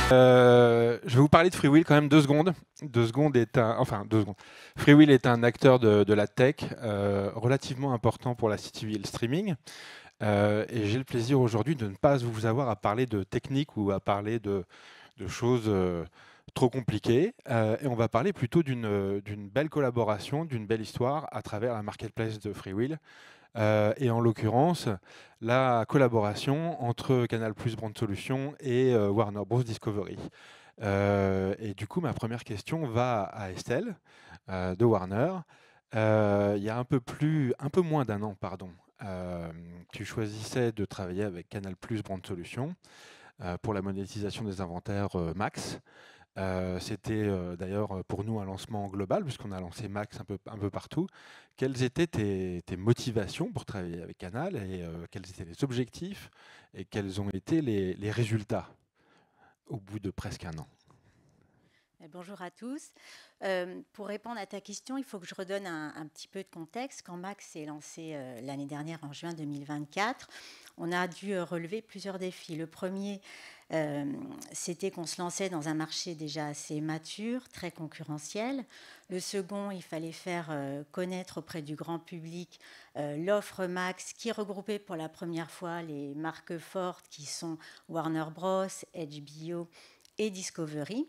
Je vais vous parler de FreeWheel quand même 2 secondes. 2 secondes est un, enfin 2 secondes. FreeWheel est un acteur de la tech relativement important pour la CityWheel streaming. Et j'ai le plaisir aujourd'hui de ne pas vous avoir à parler de technique ou à parler de choses trop compliquées. Et on va parler plutôt d'une belle collaboration, d'une belle histoire à travers la marketplace de FreeWheel. Et en l'occurrence, la collaboration entre Canal+ Brand Solutions et Warner Bros. Discovery. Et du coup, ma première question va à Estelle de Warner. Il y a un peu moins d'un an, pardon, tu choisissais de travailler avec Canal+ Brand Solutions pour la monétisation des inventaires Max. C'était d'ailleurs pour nous un lancement global, puisqu'on a lancé Max un peu partout. Quelles étaient tes motivations pour travailler avec Canal et quels étaient les objectifs et quels ont été les résultats au bout de presque un an? Bonjour à tous. Pour répondre à ta question, il faut que je redonne un petit peu de contexte. Quand Max s'est lancé l'année dernière, en juin 2024, on a dû relever plusieurs défis. Le premier, c'était qu'on se lançait dans un marché déjà assez mature, très concurrentiel. Le second, il fallait faire connaître auprès du grand public l'offre Max qui regroupait pour la première fois les marques fortes qui sont Warner Bros, HBO et Discovery.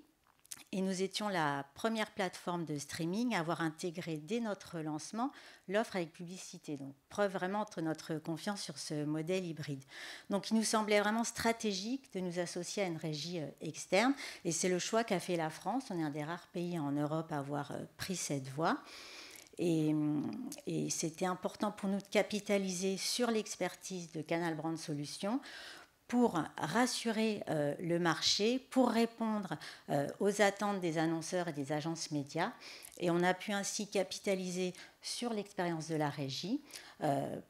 Et nous étions la première plateforme de streaming à avoir intégré dès notre lancement l'offre avec publicité. Donc, preuve vraiment de notre confiance sur ce modèle hybride. Donc, il nous semblait vraiment stratégique de nous associer à une régie externe. Et c'est le choix qu'a fait la France. On est un des rares pays en Europe à avoir pris cette voie. Et c'était important pour nous de capitaliser sur l'expertise de Canal Brand Solutions pour rassurer le marché, pour répondre aux attentes des annonceurs et des agences médias. Et on a pu ainsi capitaliser sur l'expérience de la régie,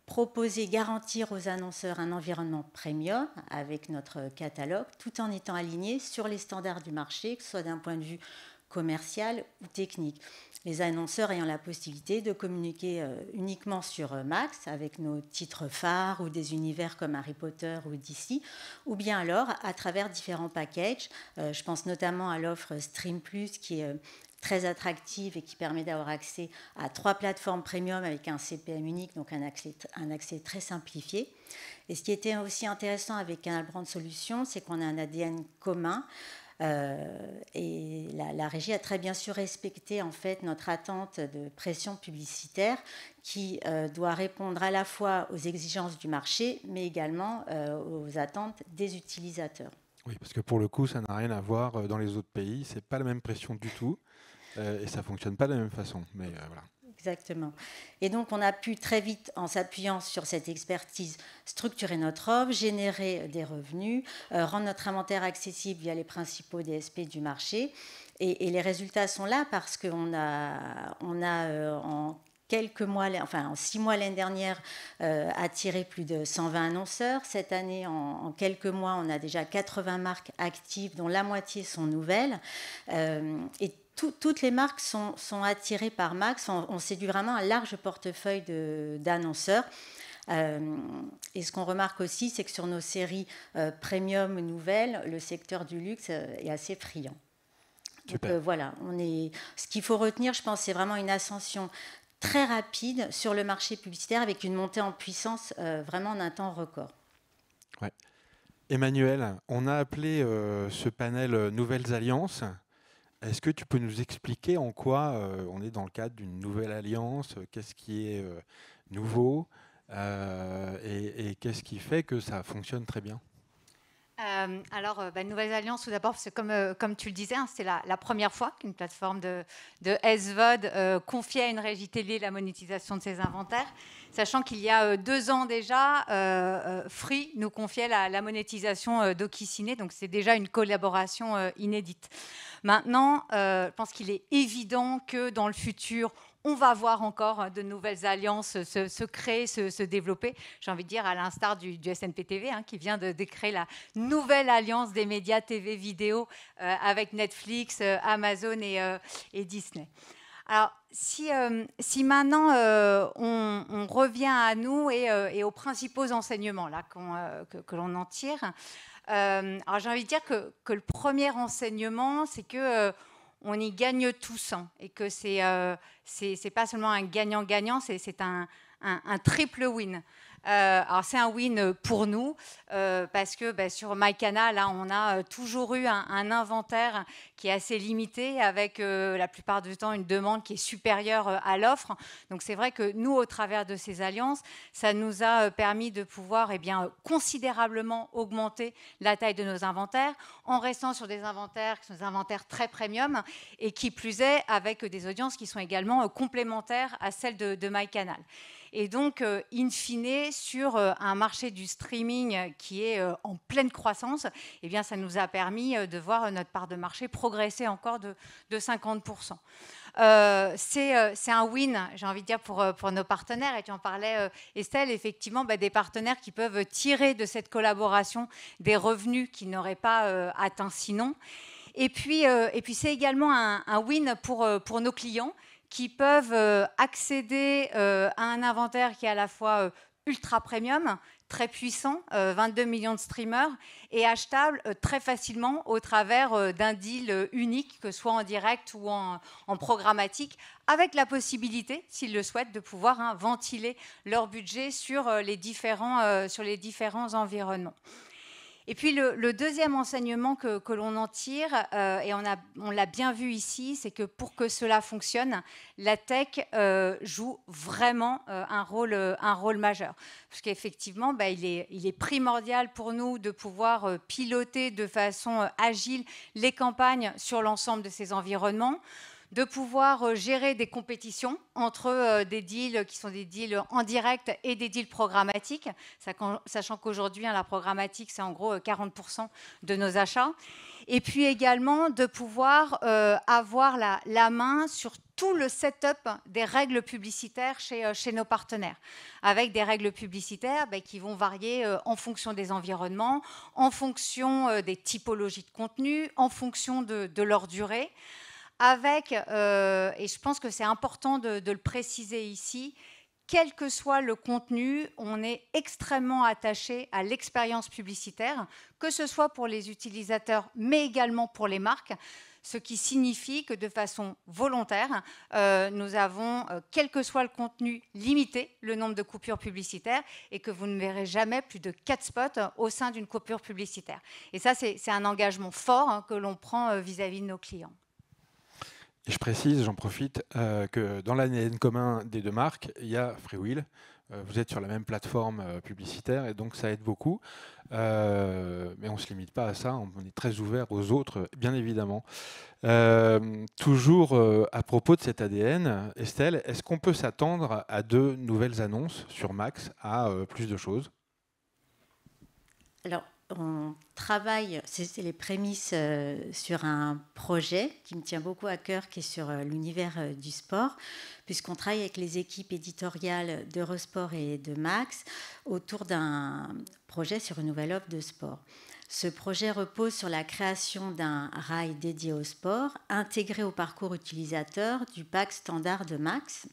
proposer, garantir aux annonceurs un environnement premium avec notre catalogue, tout en étant aligné sur les standards du marché, que ce soit d'un point de vue commercial ou technique. Les annonceurs ayant la possibilité de communiquer uniquement sur Max avec nos titres phares ou des univers comme Harry Potter ou DC, ou bien alors à travers différents packages. Je pense notamment à l'offre Stream Plus qui est très attractive et qui permet d'avoir accès à 3 plateformes premium avec un CPM unique, donc un accès très simplifié. Et ce qui était aussi intéressant avec Canal Brand Solutions, c'est qu'on a un ADN commun. Et la régie a très bien su respecter en fait notre attente de pression publicitaire qui doit répondre à la fois aux exigences du marché mais également aux attentes des utilisateurs. Oui, parce que pour le coup, ça n'a rien à voir dans les autres pays. C'est pas la même pression du tout et ça fonctionne pas de la même façon. Mais voilà. Exactement. Et donc, on a pu très vite, en s'appuyant sur cette expertise, structurer notre offre, générer des revenus, rendre notre inventaire accessible via les principaux DSP du marché. Et les résultats sont là parce qu'on en quelques mois, enfin en 6 mois l'année dernière, attiré plus de 120 annonceurs. Cette année, en quelques mois, on a déjà 80 marques actives, dont la moitié sont nouvelles. Et toutes les marques sont attirées par Max. On séduit vraiment un large portefeuille d'annonceurs. Et ce qu'on remarque aussi, c'est que sur nos séries premium nouvelles, le secteur du luxe est assez friand. Donc voilà, ce qu'il faut retenir, je pense, c'est vraiment une ascension très rapide sur le marché publicitaire avec une montée en puissance vraiment en un temps record. Ouais. Emmanuel, on a appelé ce panel Nouvelles Alliances. Est-ce que tu peux nous expliquer en quoi on est dans le cadre d'une nouvelle alliance, qu'est-ce qui est nouveau et qu'est-ce qui fait que ça fonctionne très bien? Nouvelles Alliances, tout d'abord, c'est comme tu le disais, hein, c'est la première fois qu'une plateforme de SVOD confie à une régie télé la monétisation de ses inventaires, sachant qu'il y a 2 ans déjà, Free nous confiait la monétisation d'Okiciné, donc c'est déjà une collaboration inédite. Maintenant, je pense qu'il est évident que dans le futur, on va voir encore de nouvelles alliances se créer, se développer. J'ai envie de dire, à l'instar du SNP-TV, hein, qui vient de créer la nouvelle alliance des médias TV vidéo avec Netflix, Amazon et Disney. Alors, si maintenant on revient à nous et aux principaux enseignements là, que l'on en tire, Alors j'ai envie de dire que le premier enseignement, c'est que on y gagne tous, hein, et que c'est pas seulement un gagnant-gagnant, c'est un triple win. Alors c'est un win pour nous parce que sur MyCanal, là, on a toujours eu un inventaire qui est assez limité avec la plupart du temps une demande qui est supérieure à l'offre. Donc c'est vrai que nous, au travers de ces alliances, ça nous a permis de pouvoir considérablement augmenter la taille de nos inventaires en restant sur des inventaires qui sont des inventaires très premium et qui plus est avec des audiences qui sont également complémentaires à celles de MyCanal. Et donc, in fine, sur un marché du streaming qui est en pleine croissance, eh bien, ça nous a permis de voir notre part de marché progresser encore de 50%. C'est un win, j'ai envie de dire, pour nos partenaires. Et tu en parlais, Estelle, effectivement, des partenaires qui peuvent tirer de cette collaboration des revenus qu'ils n'auraient pas atteints sinon. Et puis c'est également un win pour nos clients qui peuvent accéder à un inventaire qui est à la fois ultra premium, très puissant, 22 millions de streamers, et achetable très facilement au travers d'un deal unique, que ce soit en direct ou en programmatique, avec la possibilité, s'ils le souhaitent, de pouvoir ventiler leur budget sur les différents environnements. Et puis le deuxième enseignement que l'on en tire, et on l'a bien vu ici, c'est que pour que cela fonctionne, la tech joue vraiment un rôle majeur. Parce qu'effectivement, il est primordial pour nous de pouvoir piloter de façon agile les campagnes sur l'ensemble de ces environnements, de pouvoir gérer des compétitions entre des deals qui sont des deals en direct et des deals programmatiques, sachant qu'aujourd'hui, la programmatique, c'est en gros 40% de nos achats. Et puis également de pouvoir avoir la main sur tout le setup des règles publicitaires chez nos partenaires, avec des règles publicitaires qui vont varier en fonction des environnements, en fonction des typologies de contenu, en fonction de leur durée. Avec, et je pense que c'est important de le préciser ici, quel que soit le contenu, on est extrêmement attaché à l'expérience publicitaire, que ce soit pour les utilisateurs, mais également pour les marques, ce qui signifie que de façon volontaire, nous avons, quel que soit le contenu, limité le nombre de coupures publicitaires et que vous ne verrez jamais plus de 4 spots au sein d'une coupure publicitaire. Et ça, c'est un engagement fort que l'on prend vis-à-vis de nos clients. Et je précise, j'en profite, que dans l'ADN commun des deux marques, il y a FreeWheel. Vous êtes sur la même plateforme publicitaire et donc ça aide beaucoup. Mais on ne se limite pas à ça, on est très ouvert aux autres, bien évidemment. Toujours à propos de cet ADN, Estelle, est-ce qu'on peut s'attendre à de nouvelles annonces sur Max, à plus de choses ? Alors, on travaille, c'est les prémices sur un projet qui me tient beaucoup à cœur, qui est sur l'univers du sport, puisqu'on travaille avec les équipes éditoriales d'Eurosport et de Max autour d'un projet sur une nouvelle offre de sport. Ce projet repose sur la création d'un rail dédié au sport, intégré au parcours utilisateur du pack standard de Max.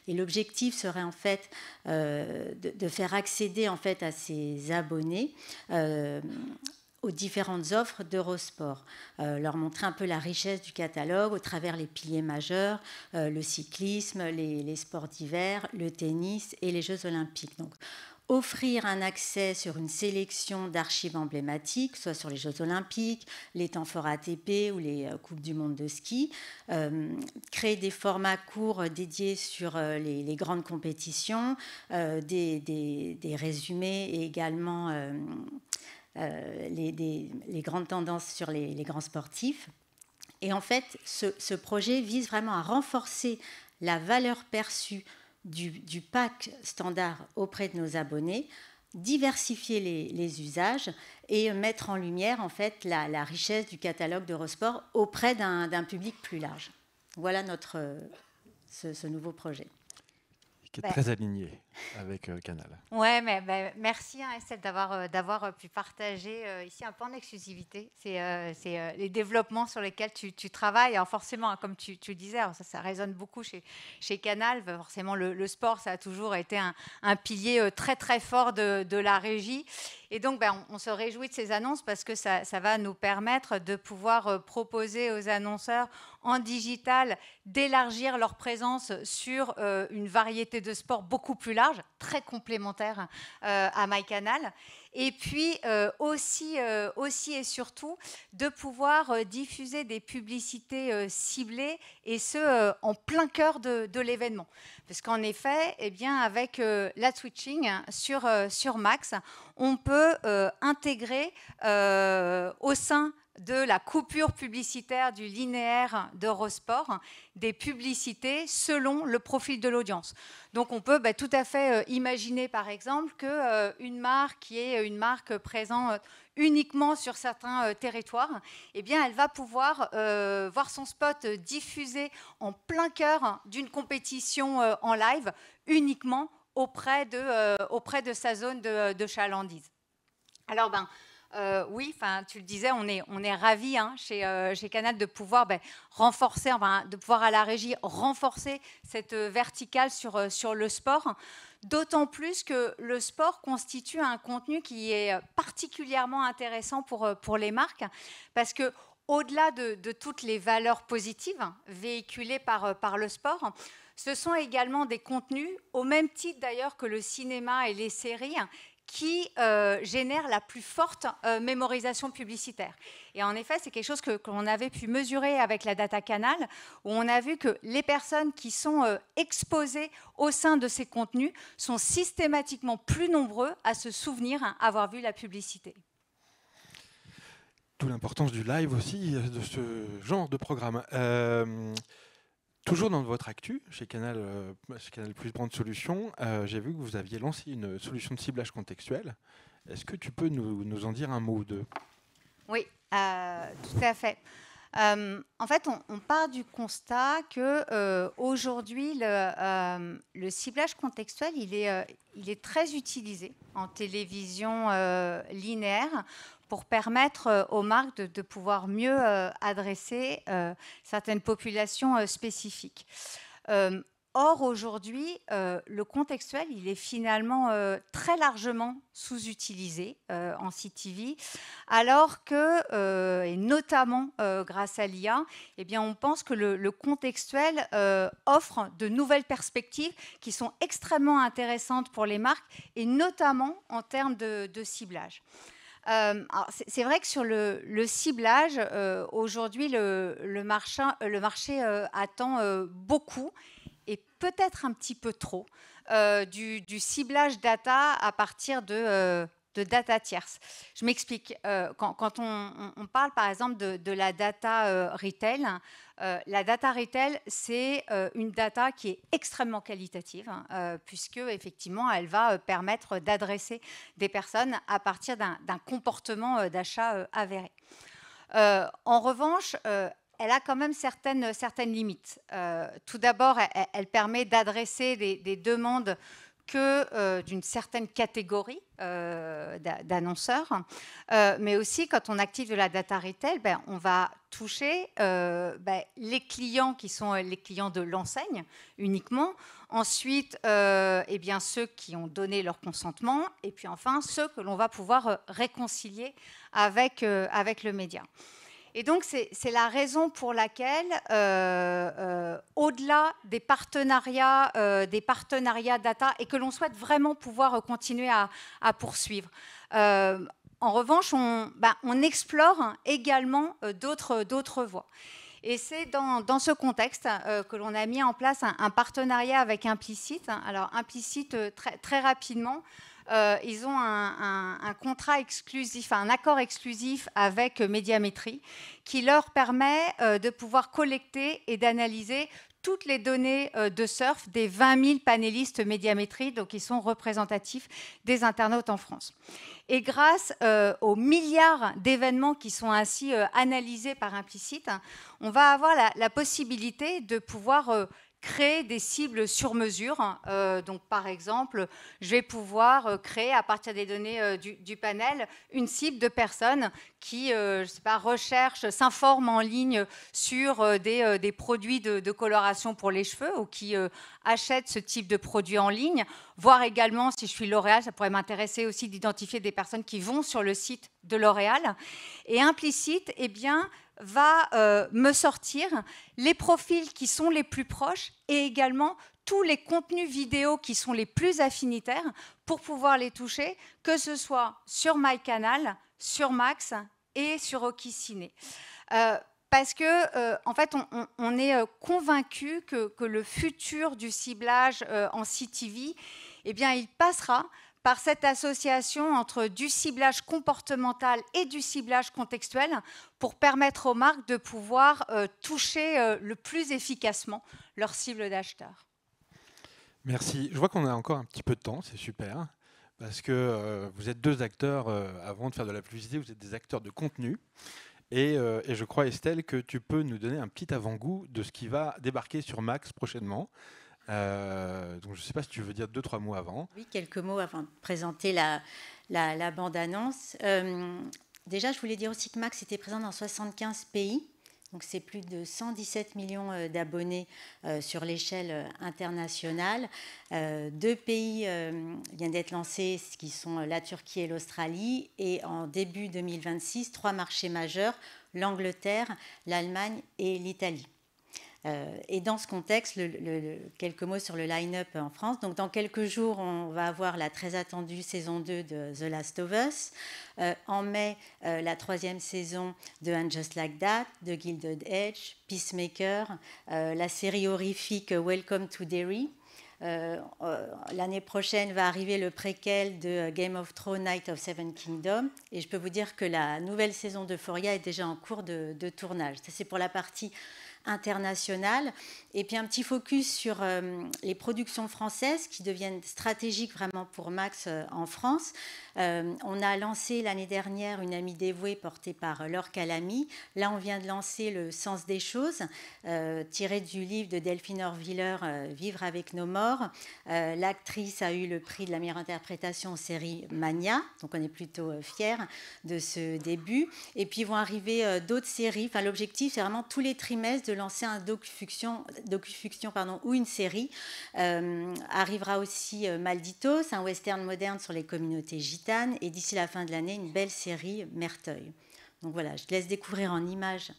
Et l'objectif serait en fait de faire accéder en fait à ses abonnés aux différentes offres d'Eurosport, leur montrer un peu la richesse du catalogue au travers les piliers majeurs, le cyclisme, les sports d'hiver, le tennis et les Jeux olympiques. Donc, offrir un accès sur une sélection d'archives emblématiques, soit sur les Jeux olympiques, les temps forts ATP ou les Coupes du monde de ski, créer des formats courts dédiés sur les grandes compétitions, des résumés et également les grandes tendances sur les grands sportifs. Et en fait, ce projet vise vraiment à renforcer la valeur perçue du pack standard auprès de nos abonnés, diversifier les usages et mettre en lumière en fait la richesse du catalogue d'Eurosport auprès d'un public plus large. Voilà ce nouveau projet. Qui est très aligné. avec Canal. Ouais, mais merci Estelle d'avoir pu partager ici un peu en exclusivité. C'est les développements sur lesquels tu travailles. Alors forcément, hein, comme tu disais, alors ça résonne beaucoup chez Canal. Forcément, le sport, ça a toujours été un pilier très très fort de la régie. Et donc, on se réjouit de ces annonces parce que ça va nous permettre de pouvoir proposer aux annonceurs en digital d'élargir leur présence sur une variété de sports beaucoup plus large, très complémentaire à MyCanal. Et puis aussi et surtout de pouvoir diffuser des publicités ciblées et ce en plein cœur de l'événement. Parce qu'en effet, eh bien, avec la switching sur Max, on peut intégrer au sein de la coupure publicitaire du linéaire d'Eurosport des publicités selon le profil de l'audience. Donc on peut tout à fait imaginer par exemple qu'une marque qui est une marque présente uniquement sur certains territoires, eh bien, elle va pouvoir voir son spot diffusé en plein cœur d'une compétition en live uniquement auprès de sa zone de chalandise. Alors, oui, tu le disais, on est ravis chez Canal de pouvoir renforcer, de pouvoir à la régie renforcer cette verticale sur le sport, d'autant plus que le sport constitue un contenu qui est particulièrement intéressant pour les marques, parce que au-delà de toutes les valeurs positives véhiculées par le sport, ce sont également des contenus, au même titre d'ailleurs que le cinéma et les séries, qui génère la plus forte mémorisation publicitaire. Et en effet, c'est quelque chose qu'on avait pu mesurer avec la data Canal, où on a vu que les personnes qui sont exposées au sein de ces contenus sont systématiquement plus nombreux à se souvenir avoir vu la publicité. D'où l'importance du live aussi, de ce genre de programme. Toujours dans votre actu, chez Canal Plus Brand Solutions, j'ai vu que vous aviez lancé une solution de ciblage contextuel. Est-ce que tu peux nous en dire un mot ou deux? Oui, tout à fait. En fait, on part du constat que aujourd'hui, le ciblage contextuel, il est très utilisé en télévision linéaire pour permettre aux marques de pouvoir mieux adresser certaines populations spécifiques. Or, aujourd'hui, le contextuel, il est finalement très largement sous-utilisé en CTV, alors que, et notamment grâce à l'IA, eh bien, on pense que le contextuel offre de nouvelles perspectives qui sont extrêmement intéressantes pour les marques, et notamment en termes de ciblage. C'est vrai que sur le ciblage, aujourd'hui, le marché attend beaucoup, et peut-être un petit peu trop, du ciblage data à partir de data tierce. Je m'explique. Quand on parle par exemple de la data retail, la data retail, c'est une data qui est extrêmement qualitative, puisque effectivement, elle va permettre d'adresser des personnes à partir d'un comportement d'achat avéré. En revanche, elle a quand même certaines limites. Tout d'abord, elle permet d'adresser des demandes que d'une certaine catégorie d'annonceurs, mais aussi quand on active de la data retail, on va toucher les clients qui sont les clients de l'enseigne uniquement, ensuite eh bien, ceux qui ont donné leur consentement, et puis enfin ceux que l'on va pouvoir réconcilier avec le média. Et donc, c'est la raison pour laquelle, au-delà des partenariats data, et que l'on souhaite vraiment pouvoir continuer à poursuivre, en revanche, on explore également d'autres voies. Et c'est dans ce contexte que l'on a mis en place un partenariat avec Implicit. Alors, Implicit, très rapidement, ils ont un contrat exclusif, un accord exclusif avec Médiamétrie qui leur permet de pouvoir collecter et d'analyser toutes les données de surf des 20 000 panélistes Médiamétrie, donc ils sont représentatifs des internautes en France. Et grâce aux milliards d'événements qui sont ainsi analysés par Implicit, on va avoir la possibilité de pouvoir créer des cibles sur mesure. Donc, par exemple, je vais pouvoir créer à partir des données du panel une cible de personnes qui, je sais pas, recherchent, s'informent en ligne sur des produits de coloration pour les cheveux ou qui achètent ce type de produit en ligne. Voire également, si je suis L'Oréal, ça pourrait m'intéresser aussi d'identifier des personnes qui vont sur le site de L'Oréal. Et implicite, eh bien, va me sortir les profils qui sont les plus proches et également tous les contenus vidéo qui sont les plus affinitaires pour pouvoir les toucher, que ce soit sur MyCanal, sur Max et sur Okiciné. Parce que, en fait, on est convaincu que le futur du ciblage en CTV, eh bien, il passera par cette association entre du ciblage comportemental et du ciblage contextuel pour permettre aux marques de pouvoir toucher le plus efficacement leur cible d'acheteurs. Merci. Je vois qu'on a encore un petit peu de temps, c'est super, parce que vous êtes deux acteurs, avant de faire de la publicité, vous êtes des acteurs de contenu. Et je crois, Estelle, que tu peux nous donner un petit avant-goût de ce qui va débarquer sur Max prochainement. Donc je ne sais pas si tu veux dire 2-3 mots avant. Oui, quelques mots avant de présenter la bande-annonce. Déjà, je voulais dire aussi que Max était présent dans 75 pays. Donc c'est plus de 117 millions d'abonnés sur l'échelle internationale. 2 pays viennent d'être lancés, qui sont la Turquie et l'Australie. Et en début 2026, 3 marchés majeurs, l'Angleterre, l'Allemagne et l'Italie. Et dans ce contexte, quelques mots sur le line-up en France. Donc, dans quelques jours, on va avoir la très attendue saison 2 de The Last of Us. En mai, la 3e saison de And Just Like That, de Gilded Edge, Peacemaker, la série horrifique Welcome to Derry. L'année prochaine va arriver le préquel de Game of Thrones, Night of Seven Kingdoms. Et je peux vous dire que la nouvelle saison d'Euphoria est déjà en cours de tournage. Ça, c'est pour la partie internationale. Et puis un petit focus sur les productions françaises qui deviennent stratégiques vraiment pour Max en France. On a lancé l'année dernière Une amie dévouée portée par Laure Calamy. Là, on vient de lancer Le sens des choses, tiré du livre de Delphine Orviller, Vivre avec nos morts. L'actrice a eu le prix de la meilleure interprétation en série Mania, donc on est plutôt fiers de ce début. Et puis vont arriver d'autres séries. Enfin, l'objectif, c'est vraiment tous les trimestres de lancer un docu-fiction ou une série. Arrivera aussi Malditos, un western moderne sur les communautés gitanes, et d'ici la fin de l'année, une belle série, Merteuil. Donc voilà, je te laisse découvrir en images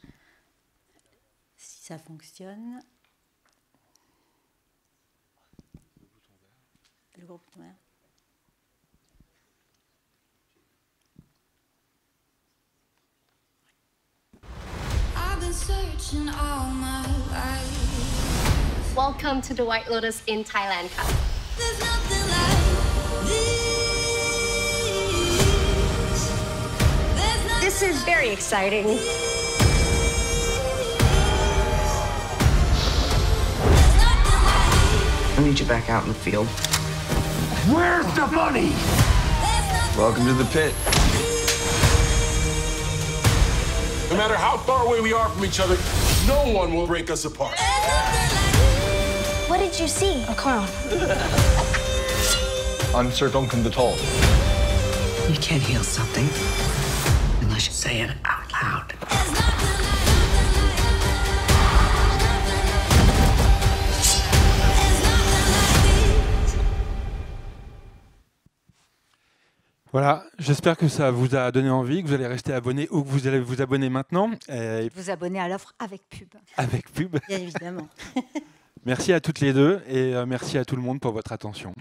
si ça fonctionne. Le gros bouton vert. Searching all my life. Welcome to the White Lotus in Thailand. There's nothing like this. This is very exciting. I need you back out in the field. Where's the bunny? Welcome to the pit. No matter how far away we are from each other, no one will break us apart. What did you see? A clown. I'm Sir Duncan the Tall. You can't heal something unless you say it out loud. Voilà, j'espère que ça vous a donné envie, que vous allez rester abonné ou que vous allez vous abonner maintenant. Vous abonner à l'offre avec pub. Avec pub. Bien évidemment. Merci à toutes les deux et merci à tout le monde pour votre attention.